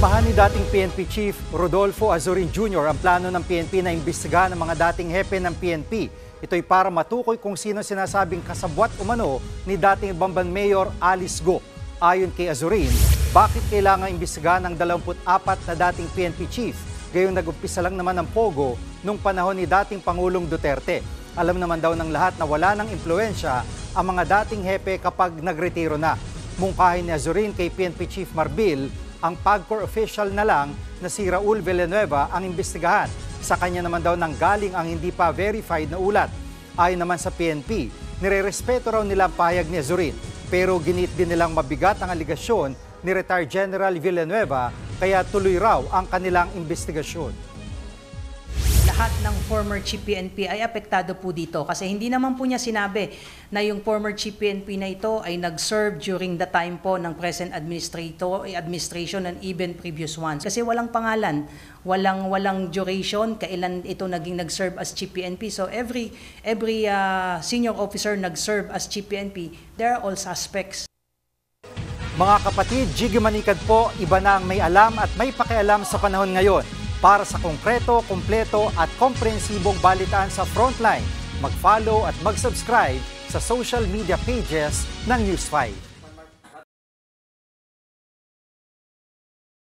Sinamahan ni dating PNP Chief Rodolfo Azurin Jr. ang plano ng PNP na imbestigahan ng mga dating hepe ng PNP. Ito'y para matukoy kung sino sinasabing kasabwat umano ni dating Bamban Mayor Alice Go. Ayon kay Azurin, bakit kailangan imbestigahan ng 24 na dating PNP Chief? Gayong nag-umpisa lang naman ng pogo nung panahon ni dating Pangulong Duterte. Alam naman daw ng lahat na wala ng impluensya ang mga dating hepe kapag nagretiro na. Mungkahin ni Azurin kay PNP Chief Marbil, ang PAGCOR official na lang na si Raul Villanueva ang imbestigahan. Sa kanya naman daw nanggaling ang hindi pa verified na ulat. Ayon naman sa PNP, nirerespeto raw nila ang pahayag ni Azurin. Pero ginit din nilang mabigat ang aligasyon ni Retired General Villanueva, kaya tuloy raw ang kanilang investigasyon. Lahat ng former Chief PNP ay apektado po dito kasi hindi naman po niya sinabi na yung former Chief PNP na ito ay nag-serve during the time po ng present administration and even previous ones. Kasi walang pangalan, walang duration, kailan ito naging nag-serve as Chief PNP. So every senior officer nag-serve as Chief PNP, they're all suspects. Mga kapatid, Jiggy Manikad po, iba na ang may alam at may pakialam sa panahon ngayon. Para sa konkreto, kumpleto at komprehensibong balitaan sa Frontline, mag-follow at mag-subscribe sa social media pages ng News 5.